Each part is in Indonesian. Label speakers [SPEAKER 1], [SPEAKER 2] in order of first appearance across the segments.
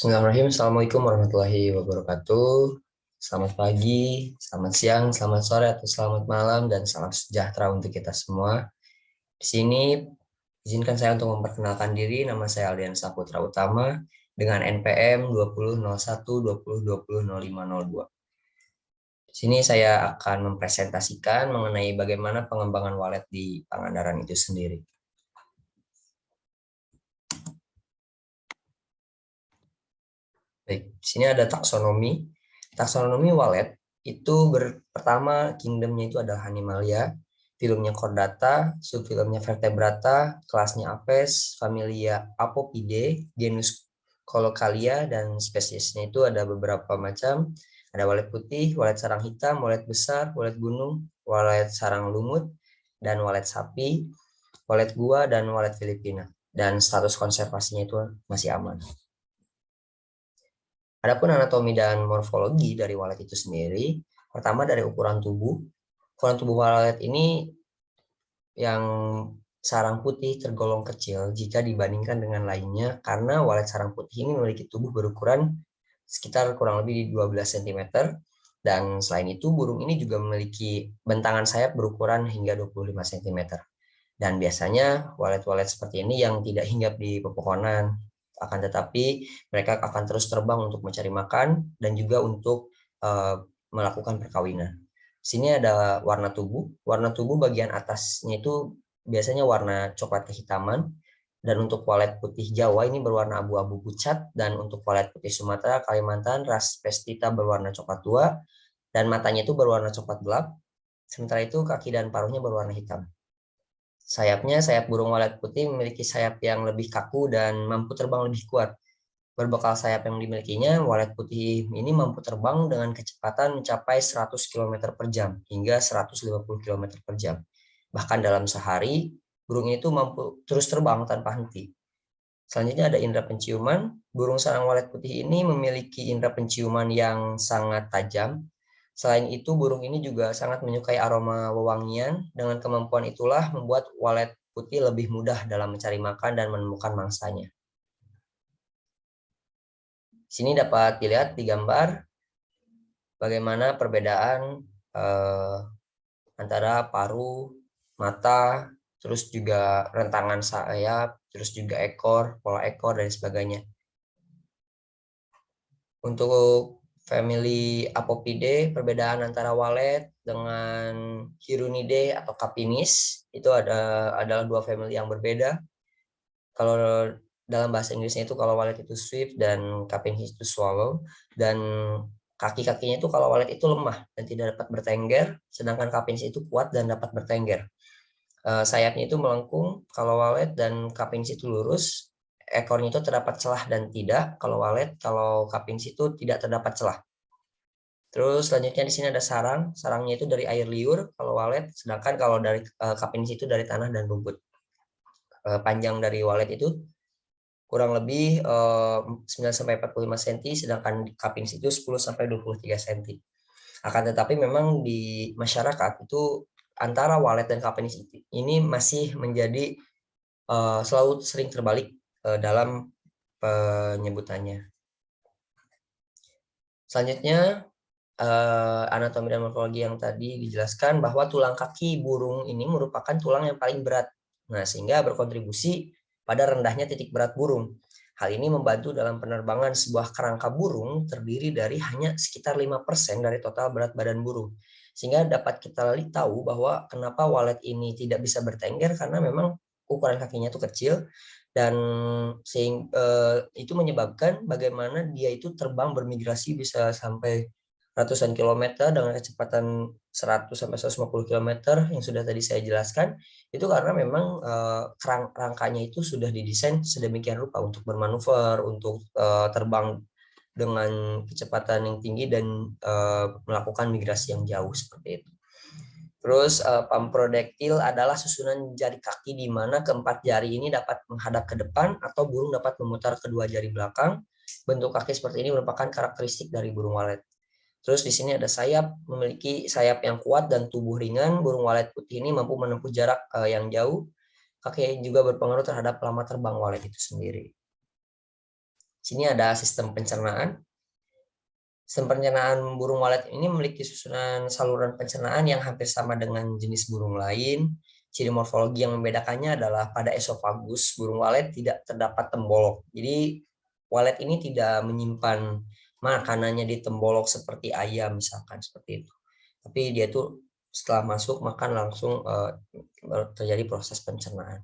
[SPEAKER 1] Bismillahirrahmanirrahim. Assalamualaikum warahmatullahi wabarakatuh. Selamat pagi, selamat siang, selamat sore, atau selamat malam, dan salam sejahtera untuk kita semua. Di sini, izinkan saya untuk memperkenalkan diri. Nama saya Aldian Saputra Utama dengan NPM 200120200502. Di sini saya akan mempresentasikan mengenai bagaimana pengembangan wallet di Pangandaran itu sendiri. Baik, di sini ada taksonomi. Taksonomi wallet itu pertama kingdomnya itu adalah Animalia, filumnya Chordata, subfilumnya Vertebrata, kelasnya Apes, familia Apopidae, genus Colocalia, dan spesiesnya itu ada beberapa macam. Ada walet putih, walet sarang hitam, walet besar, walet gunung, walet sarang lumut, dan walet sapi, walet gua, dan walet Filipina. Dan status konservasinya itu masih aman. Adapun anatomi dan morfologi dari walet itu sendiri, pertama dari ukuran tubuh. Ukuran tubuh walet ini yang sarang putih tergolong kecil jika dibandingkan dengan lainnya karena walet sarang putih ini memiliki tubuh berukuran sekitar kurang lebih 12 cm, dan selain itu burung ini juga memiliki bentangan sayap berukuran hingga 25 cm. Dan biasanya walet-walet seperti ini yang tidak hinggap di pepohonan, akan tetapi mereka akan terus terbang untuk mencari makan dan juga untuk melakukan perkawinan. Sini ada warna tubuh. Warna tubuh bagian atasnya itu biasanya warna coklat kehitaman, dan untuk walet putih Jawa ini berwarna abu-abu pucat, dan untuk walet putih Sumatera, Kalimantan, ras pestita berwarna coklat tua, dan matanya itu berwarna coklat gelap. Sementara itu kaki dan paruhnya berwarna hitam. Sayapnya, sayap burung walet putih memiliki sayap yang lebih kaku dan mampu terbang lebih kuat. Berbekal sayap yang dimilikinya, walet putih ini mampu terbang dengan kecepatan mencapai 100 km per jam hingga 150 km per jam. Bahkan dalam sehari, burung itu mampu terus terbang tanpa henti. Selanjutnya ada indera penciuman. Burung sarang walet putih ini memiliki indera penciuman yang sangat tajam. Selain itu, burung ini juga sangat menyukai aroma wewangian. Dengan kemampuan itulah membuat walet putih lebih mudah dalam mencari makan dan menemukan mangsanya. Sini dapat dilihat di gambar bagaimana perbedaan antara paruh, mata, terus juga rentangan sayap, terus juga ekor, pola ekor, dan sebagainya. Untuk family Apopidae, perbedaan antara walet dengan Hirunidae atau Capinis itu adalah dua family yang berbeda. Kalau dalam bahasa Inggrisnya itu kalau walet itu swift dan Capinis itu swallow, dan kaki-kakinya itu kalau walet itu lemah dan tidak dapat bertengger, sedangkan Capinis itu kuat dan dapat bertengger. Sayapnya itu melengkung kalau walet, dan Capinis itu lurus. Ekornya itu terdapat celah dan tidak kalau walet, kalau Capinis itu tidak terdapat celah. Terus selanjutnya di sini ada sarang. Sarangnya itu dari air liur kalau walet, sedangkan kalau dari Capinis itu dari tanah dan rumput. Panjang dari walet itu kurang lebih 9-45 cm, sedangkan Capinis itu 10-23 cm. Akan tetapi memang di masyarakat itu antara walet dan Capinis ini masih menjadi selalu sering terbalik dalam penyebutannya. Selanjutnya anatomi dan morfologi yang tadi dijelaskan bahwa tulang kaki burung ini merupakan tulang yang paling berat. Nah, sehingga berkontribusi pada rendahnya titik berat burung. Hal ini membantu dalam penerbangan. Sebuah kerangka burung terdiri dari hanya sekitar 5% dari total berat badan burung. Sehingga dapat kita tahu bahwa kenapa walet ini tidak bisa bertengger, karena memang ukuran kakinya itu kecil, dan itu menyebabkan bagaimana dia itu terbang bermigrasi bisa sampai ratusan kilometer dengan kecepatan 100-150 km yang sudah tadi saya jelaskan. Itu karena memang rangkanya itu sudah didesain sedemikian rupa untuk bermanuver, untuk terbang dengan kecepatan yang tinggi dan melakukan migrasi yang jauh seperti itu. Terus pamprodaktil adalah susunan jari kaki di mana keempat jari ini dapat menghadap ke depan atau burung dapat memutar kedua jari belakang. Bentuk kaki seperti ini merupakan karakteristik dari burung walet. Terus di sini ada sayap, memiliki sayap yang kuat dan tubuh ringan. Burung walet putih ini mampu menempuh jarak yang jauh. Kaki juga berpengaruh terhadap lama terbang walet itu sendiri. Sini ada sistem pencernaan. Sistem pencernaan burung walet ini memiliki susunan saluran pencernaan yang hampir sama dengan jenis burung lain. Ciri morfologi yang membedakannya adalah pada esofagus burung walet tidak terdapat tembolok. Jadi walet ini tidak menyimpan makanannya di tembolok seperti ayam misalkan seperti itu. Tapi dia tuh setelah masuk makan langsung terjadi proses pencernaan.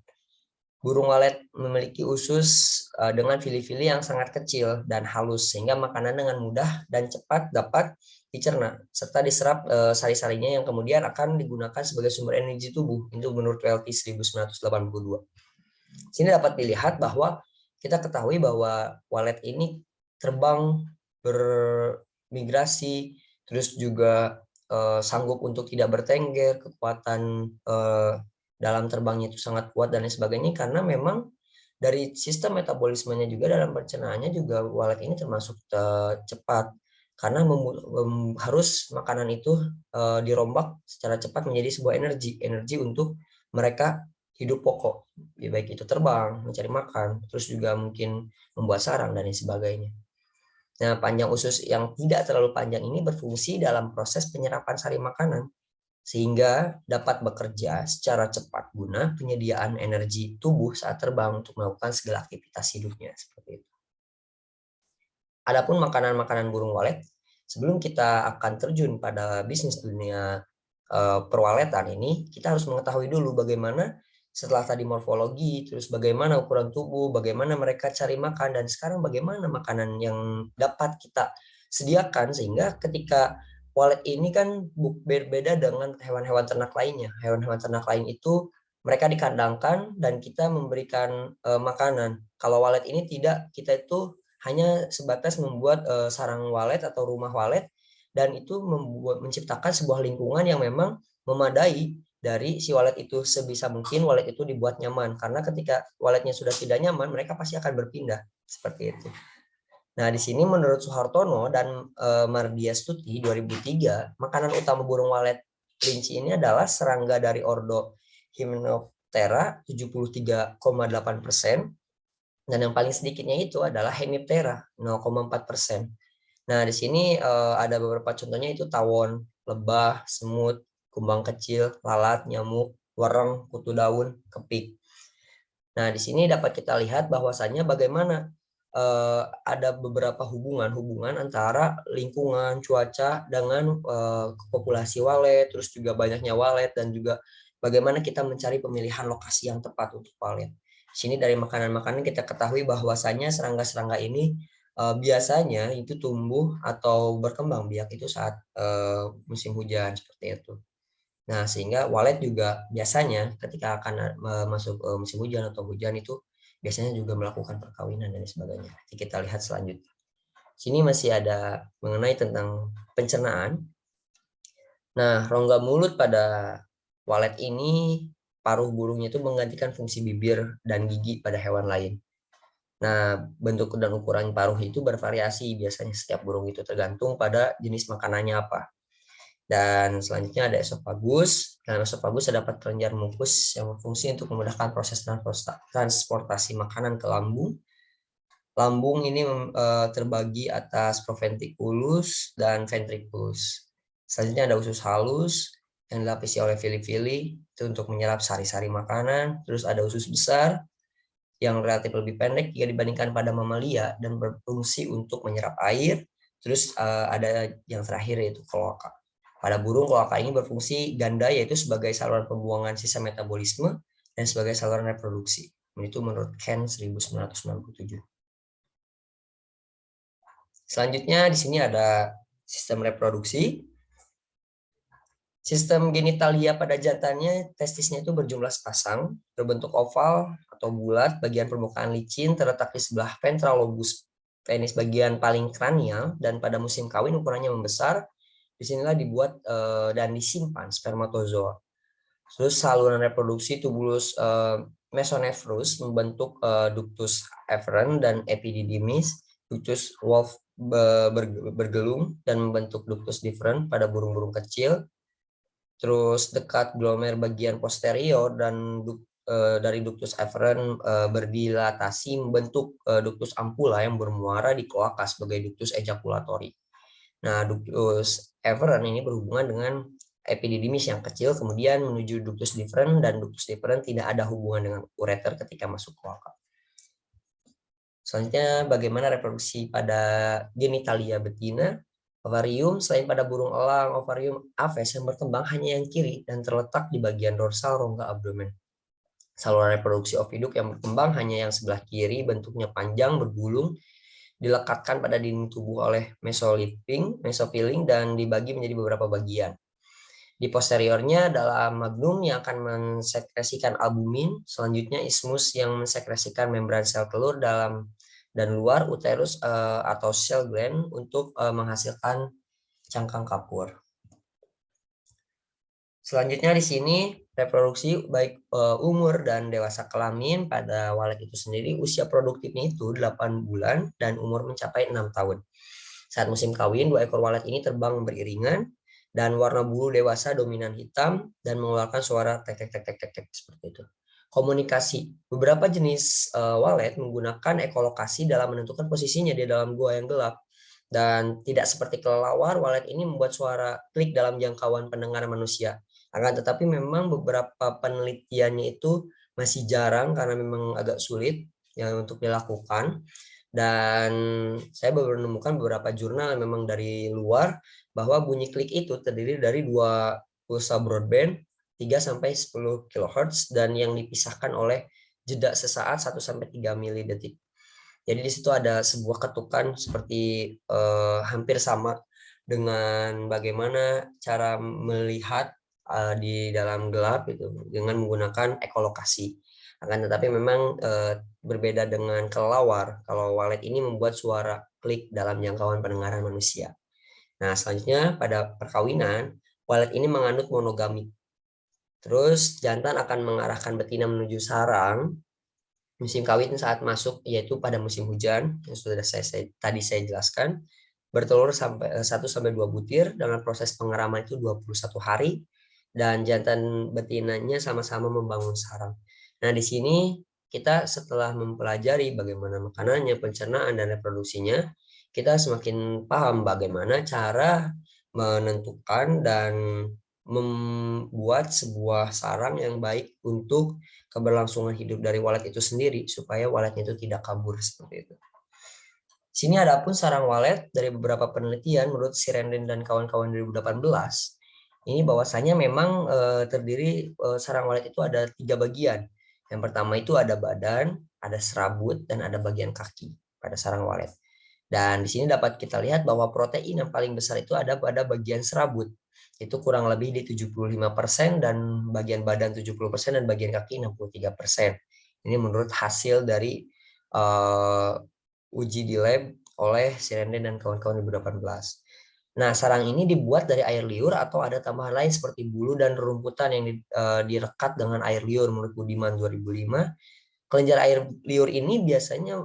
[SPEAKER 1] Burung walet memiliki usus dengan vili-vili yang sangat kecil dan halus sehingga makanan dengan mudah dan cepat dapat dicerna serta diserap sari-sarinya yang kemudian akan digunakan sebagai sumber energi tubuh. Itu menurut WLT 1982. Sini dapat dilihat bahwa kita ketahui bahwa walet ini terbang bermigrasi terus juga sanggup untuk tidak bertengger, kekuatan dalam terbangnya itu sangat kuat dan lain sebagainya karena memang dari sistem metabolismenya juga dalam pencernaannya juga walet ini termasuk cepat karena harus makanan itu dirombak secara cepat menjadi sebuah energi untuk mereka hidup pokok, baik itu terbang, mencari makan, terus juga mungkin membuat sarang dan lain sebagainya. Nah, panjang usus yang tidak terlalu panjang ini berfungsi dalam proses penyerapan sari makanan sehingga dapat bekerja secara cepat guna penyediaan energi tubuh saat terbang untuk melakukan segala aktivitas hidupnya seperti itu. Adapun makanan-makanan burung walet, sebelum kita akan terjun pada bisnis dunia perwaletan ini, kita harus mengetahui dulu bagaimana setelah tadi morfologi, terus bagaimana ukuran tubuh, bagaimana mereka cari makan, dan sekarang bagaimana makanan yang dapat kita sediakan sehingga ketika walet ini kan berbeda dengan hewan-hewan ternak lainnya. Hewan-hewan ternak lain itu mereka dikandangkan dan kita memberikan makanan. Kalau walet ini tidak, kita itu hanya sebatas membuat sarang walet atau rumah walet dan itu menciptakan sebuah lingkungan yang memang memadai dari si walet itu. Sebisa mungkin walet itu dibuat nyaman karena ketika waletnya sudah tidak nyaman mereka pasti akan berpindah seperti itu. Nah, di sini menurut Suhartono dan Mardiastuti 2003, makanan utama burung walet kelinci ini adalah serangga dari ordo Hymenoptera 73,8%, dan yang paling sedikitnya itu adalah Hemiptera 0,4%. Nah, di sini ada beberapa contohnya itu tawon, lebah, semut, kumbang kecil, lalat, nyamuk, wereng, kutu daun, kepik. Nah, di sini dapat kita lihat bahwasannya bagaimana ada beberapa hubungan antara lingkungan, cuaca dengan populasi walet, terus juga banyaknya walet dan juga bagaimana kita mencari pemilihan lokasi yang tepat untuk walet. Di sini dari makanan-makanan kita ketahui bahwasannya serangga-serangga ini biasanya itu tumbuh atau berkembang biak itu saat musim hujan seperti itu. Nah, sehingga walet juga biasanya ketika akan masuk musim hujan atau hujan itu biasanya juga melakukan perkawinan dan sebagainya. Nanti kita lihat selanjutnya. Sini masih ada mengenai tentang pencernaan. Nah, rongga mulut pada walet ini paruh burungnya itu menggantikan fungsi bibir dan gigi pada hewan lain. Nah, bentuk dan ukuran paruh itu bervariasi biasanya setiap burung itu tergantung pada jenis makanannya apa. Dan selanjutnya ada esofagus. Dalam esofagus terdapat kelenjar mukus yang berfungsi untuk memudahkan proses transportasi makanan ke lambung. Lambung ini terbagi atas proventriculus dan ventriculus. Selanjutnya ada usus halus yang dilapisi oleh vili-vili itu untuk menyerap sari-sari makanan. Terus ada usus besar yang relatif lebih pendek jika dibandingkan pada mamalia dan berfungsi untuk menyerap air. Terus ada yang terakhir yaitu kloaka. Pada burung, kloaka ini berfungsi ganda yaitu sebagai saluran pembuangan sisa metabolisme dan sebagai saluran reproduksi. Itu menurut Ken 1997. Selanjutnya di sini ada sistem reproduksi. Sistem genitalia pada jantannya, testisnya itu berjumlah sepasang, berbentuk oval atau bulat, bagian permukaan licin terletak di sebelah ventral lobus penis bagian paling kranial, dan pada musim kawin ukurannya membesar. Disinilah dibuat dan disimpan spermatozoa. Terus saluran reproduksi tubulus mesonephros membentuk ductus efferent dan epididymis, ductus wolf bergelung dan membentuk ductus deferens pada burung-burung kecil. Terus dekat glomer bagian posterior dan dari ductus efferent berdilatasi membentuk ductus ampula yang bermuara di kloaka sebagai ductus ejaculatori. Nah, ductus efferent ini berhubungan dengan epididymis yang kecil, kemudian menuju ductus deferens, dan ductus deferens tidak ada hubungan dengan ureter ketika masuk kloaka. Selanjutnya, bagaimana reproduksi pada genitalia betina? Ovarium, selain pada burung elang, ovarium aves yang berkembang hanya yang kiri dan terletak di bagian dorsal rongga abdomen. Saluran reproduksi oviduk yang berkembang hanya yang sebelah kiri, bentuknya panjang, bergulung, dilekatkan pada dinding tubuh oleh mesopiling, dan dibagi menjadi beberapa bagian. Di posteriornya adalah magnum yang akan mensekresikan albumin, selanjutnya isthmus yang mensekresikan membran sel telur dalam dan luar uterus atau cell gland untuk menghasilkan cangkang kapur. Selanjutnya di sini reproduksi baik umur dan dewasa kelamin pada walet itu sendiri, usia produktifnya itu 8 bulan dan umur mencapai 6 tahun. Saat musim kawin, 2 ekor walet ini terbang beriringan dan warna bulu dewasa dominan hitam dan mengeluarkan suara tek tek tek tek tek tek seperti itu. Komunikasi. Beberapa jenis walet menggunakan ekolokasi dalam menentukan posisinya di dalam gua yang gelap. Dan tidak seperti kelelawar, walet ini membuat suara klik dalam jangkauan pendengar manusia. Akan tetapi memang beberapa penelitiannya itu masih jarang karena memang agak sulit ya untuk dilakukan. Dan saya baru menemukan beberapa jurnal yang memang dari luar bahwa bunyi klik itu terdiri dari 2 pulsa broadband 3-10 kHz dan yang dipisahkan oleh jeda sesaat 1-3 milidetik. Jadi di situ ada sebuah ketukan seperti hampir sama dengan bagaimana cara melihat di dalam gelap itu dengan menggunakan ekolokasi. Akan tetapi memang berbeda dengan kelelawar. Kalau walet ini membuat suara klik dalam jangkauan pendengaran manusia. Nah, selanjutnya pada perkawinan, walet ini mengandung monogami. Terus jantan akan mengarahkan betina menuju sarang musim kawin saat masuk, yaitu pada musim hujan yang sudah tadi saya jelaskan. Bertelur sampai 1-2 butir dengan proses pengeraman itu 21 hari dan jantan betinanya sama-sama membangun sarang. Nah, di sini kita setelah mempelajari bagaimana makanannya, pencernaan dan reproduksinya, kita semakin paham bagaimana cara menentukan dan membuat sebuah sarang yang baik untuk keberlangsungan hidup dari walet itu sendiri supaya waletnya itu tidak kabur seperti itu. Sini ada pun sarang walet dari beberapa penelitian menurut Sirendin dan kawan-kawan 2018. Ini bahwasanya memang terdiri sarang walet itu ada 3 bagian. Yang pertama itu ada badan, ada serabut, dan ada bagian kaki pada sarang walet. Dan di sini dapat kita lihat bahwa protein yang paling besar itu ada pada bagian serabut. Itu kurang lebih di 75% dan bagian badan 70% dan bagian kaki 63%. Ini menurut hasil dari uji di lab oleh Sirendin dan kawan-kawan 2018. Nah, sarang ini dibuat dari air liur atau ada tambahan lain seperti bulu dan rumputan yang direkat dengan air liur menurut Budiman 2005. Kelenjar air liur ini biasanya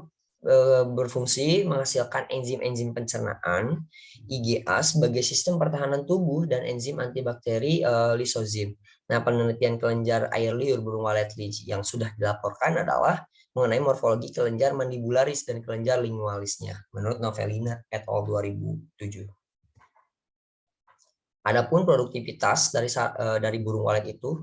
[SPEAKER 1] berfungsi menghasilkan enzim-enzim pencernaan IgA sebagai sistem pertahanan tubuh dan enzim antibakteri lisozim. Nah, penelitian kelenjar air liur burung walet yang sudah dilaporkan adalah mengenai morfologi kelenjar mandibularis dan kelenjar lingualisnya menurut Novellina et al. 2007. Adapun produktivitas dari burung walet itu,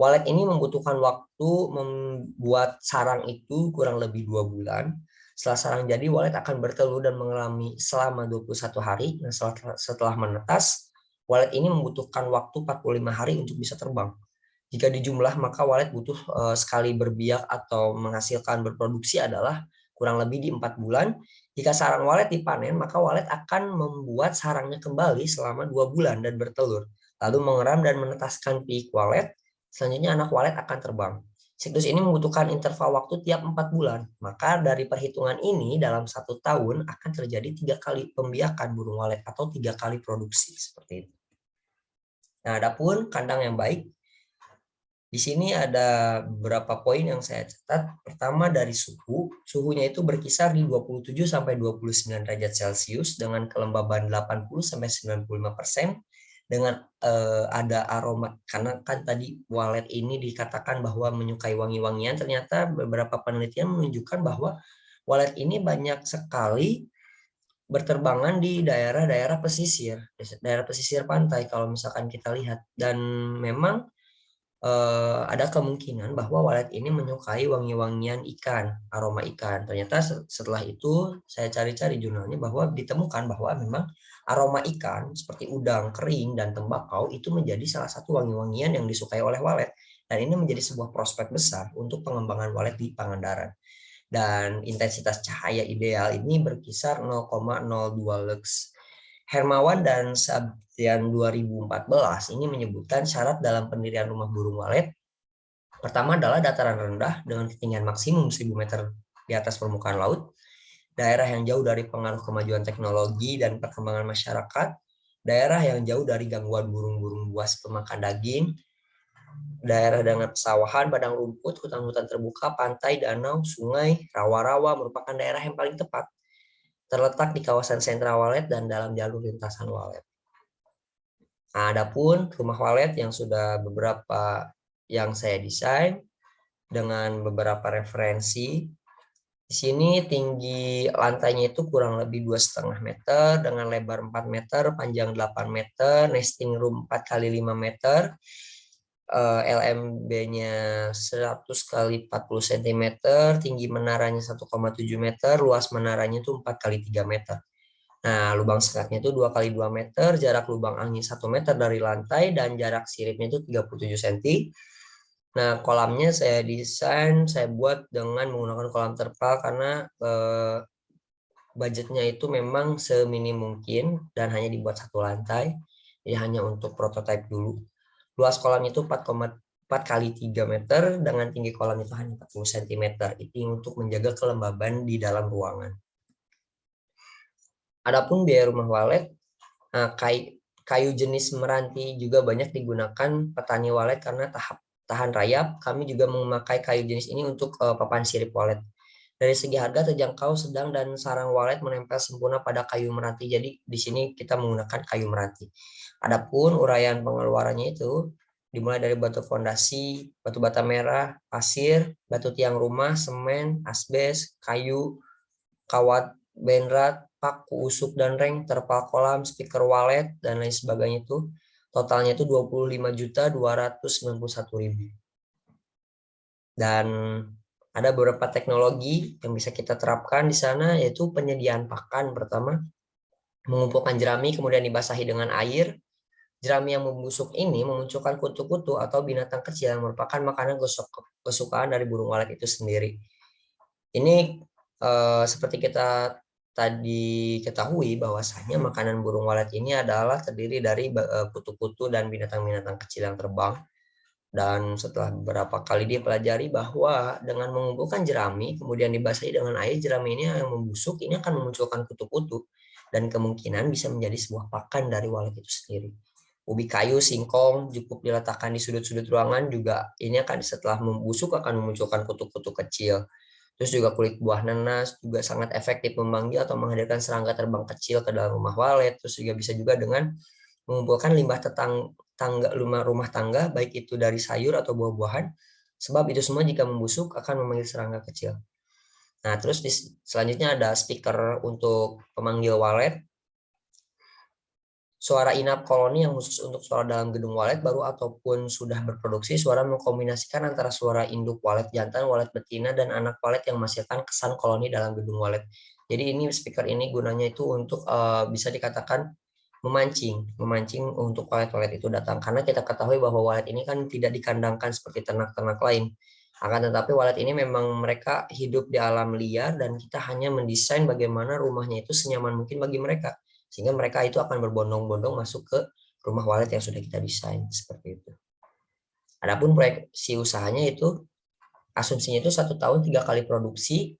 [SPEAKER 1] walet ini membutuhkan waktu membuat sarang itu kurang lebih 2 bulan. Setelah sarang jadi, walet akan bertelur dan mengalami selama 21 hari. Nah, setelah menetas, walet ini membutuhkan waktu 45 hari untuk bisa terbang. Jika dijumlah, maka walet butuh sekali berbiak atau menghasilkan berproduksi adalah kurang lebih di 4 bulan. Jika sarang walet dipanen, maka walet akan membuat sarangnya kembali selama 2 bulan dan bertelur. Lalu mengeram dan menetaskan pihik walet. Selanjutnya anak walet akan terbang. Siklus ini membutuhkan interval waktu tiap 4 bulan. Maka dari perhitungan ini dalam 1 tahun akan terjadi 3 kali pembiakan burung walet atau 3 kali produksi seperti itu. Nah, adapun kandang yang baik, di sini ada beberapa poin yang saya catat. Pertama dari suhu. Suhunya itu berkisar di 27-29 derajat Celcius dengan kelembaban 80-95%. dengan ada aroma, karena kan tadi walet ini dikatakan bahwa menyukai wangi-wangian, ternyata beberapa penelitian menunjukkan bahwa walet ini banyak sekali berterbangan di daerah pesisir pantai kalau misalkan kita lihat. Dan memang ada kemungkinan bahwa walet ini menyukai wangi-wangian ikan, aroma ikan. Ternyata setelah itu saya cari-cari jurnalnya bahwa ditemukan bahwa memang aroma ikan seperti udang kering dan tembakau itu menjadi salah satu wangi-wangian yang disukai oleh walet. Dan ini menjadi sebuah prospek besar untuk pengembangan walet di Pangandaran. Dan intensitas cahaya ideal ini berkisar 0,02 lux. Hermawan dan Sabtian 2014 ini menyebutkan syarat dalam pendirian rumah burung walet. Pertama adalah dataran rendah dengan ketinggian maksimum 1000 meter di atas permukaan laut, daerah yang jauh dari pengaruh kemajuan teknologi dan perkembangan masyarakat, daerah yang jauh dari gangguan burung-burung buas pemakan daging, daerah dengan pesawahan, padang rumput, hutan-hutan terbuka, pantai, danau, sungai, rawa-rawa merupakan daerah yang paling tepat. Terletak di kawasan sentra walet dan dalam jalur lintasan walet. Nah, adapun rumah walet yang sudah beberapa yang saya desain dengan beberapa referensi. Di sini tinggi lantainya itu kurang lebih 2,5 meter dengan lebar 4 meter, panjang 8 meter, nesting room 4 kali 5 meter, LMB-nya 100 kali 40 cm, tinggi menaranya 1,7 meter, luas menaranya itu 4 kali 3 meter. Nah, lubang sekatnya itu 2 kali 2 meter, jarak lubang angin 1 meter dari lantai, dan jarak siripnya itu 37 cm. Nah, kolamnya saya desain, saya buat dengan menggunakan kolam terpal karena budgetnya itu memang seminim mungkin dan hanya dibuat satu lantai. Jadi hanya untuk prototipe dulu. Luas kolam itu 4,4 kali 3 meter dengan tinggi kolam itu hanya 40 cm. Itu untuk menjaga kelembaban di dalam ruangan. Adapun biaya rumah walet, kayu jenis meranti juga banyak digunakan petani walet karena tahan rayap. Kami juga memakai kayu jenis ini untuk papan sirip walet. Dari segi harga terjangkau, sedang, dan sarang walet menempel sempurna pada kayu meranti. Jadi di sini kita menggunakan kayu meranti. Adapun uraian pengeluarannya itu dimulai dari batu fondasi, batu bata merah, pasir, batu tiang rumah, semen, asbes, kayu, kawat benrat, paku, usuk dan reng, terpal kolam, speaker walet, dan lain sebagainya itu. Totalnya itu 25.291.000. Dan ada beberapa teknologi yang bisa kita terapkan di sana, yaitu penyediaan pakan. Pertama, mengumpulkan jerami kemudian dibasahi dengan air. Jerami yang membusuk ini memunculkan kutu-kutu atau binatang kecil yang merupakan makanan kesukaan dari burung walet itu sendiri. Ini seperti kita tadi ketahui bahwasanya makanan burung walet ini adalah terdiri dari kutu-kutu dan binatang-binatang kecil yang terbang. Dan setelah beberapa kali dia pelajari bahwa dengan mengumpulkan jerami kemudian dibasahi dengan air, jerami ini yang membusuk ini akan memunculkan kutu-kutu dan kemungkinan bisa menjadi sebuah pakan dari walet itu sendiri. Ubi kayu, singkong cukup diletakkan di sudut-sudut ruangan juga, ini akan setelah membusuk akan memunculkan kutu-kutu kecil. Terus juga kulit buah nanas juga sangat efektif memanggil atau menghadirkan serangga terbang kecil ke dalam rumah walet. Terus juga bisa juga dengan mengumpulkan limbah rumah tangga, baik itu dari sayur atau buah-buahan, sebab itu semua jika membusuk akan memanggil serangga kecil. Nah, terus selanjutnya ada speaker untuk pemanggil walet. Suara inap koloni yang khusus untuk suara dalam gedung walet baru ataupun sudah berproduksi. Suara mengkombinasikan antara suara induk walet jantan, walet betina, dan anak walet yang menghasilkan kesan koloni dalam gedung walet. Jadi ini speaker ini gunanya itu untuk bisa dikatakan memancing untuk walet-walet itu datang. Karena kita ketahui bahwa walet ini kan tidak dikandangkan seperti ternak-ternak lain. Akan tetapi walet ini memang mereka hidup di alam liar dan kita hanya mendesain bagaimana rumahnya itu senyaman mungkin bagi mereka. Sehingga mereka itu akan berbondong-bondong masuk ke rumah walet yang sudah kita desain seperti itu. Adapun proyeksi usahanya itu asumsinya itu 1 tahun 3 kali produksi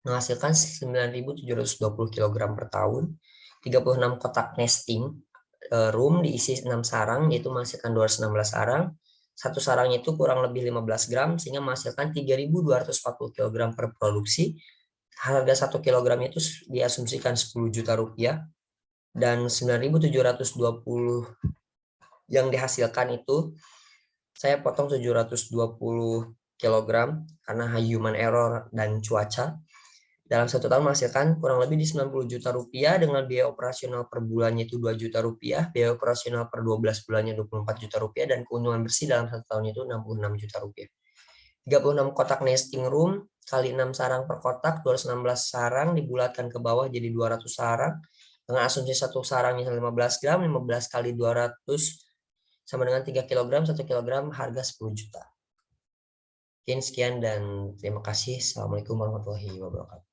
[SPEAKER 1] menghasilkan 9.720 kg per tahun, 36 kotak nesting room diisi 6 sarang yaitu menghasilkan 216 sarang. Satu sarangnya itu kurang lebih 15 gram sehingga menghasilkan 3.240 kg per produksi. Harga 1 kilogramnya itu diasumsikan 10 juta rupiah. dan 9.720 yang dihasilkan itu saya potong 720 kg karena human error dan cuaca. Dalam 1 tahun menghasilkan kurang lebih di 90 juta rupiah dengan biaya operasional per bulannya itu 2 juta rupiah, biaya operasional per 12 bulannya 24 juta rupiah, dan keuntungan bersih dalam 1 tahun itu 66 juta rupiah. 36 kotak nesting room kali 6 sarang per kotak, 216 sarang dibulatkan ke bawah jadi 200 sarang. Dengan asumsi satu sarangnya 15 gram, 15 kali 200 sama dengan 3 kg, 1 kg harga 10 juta. Mungkin sekian dan terima kasih. Assalamualaikum warahmatullahi wabarakatuh.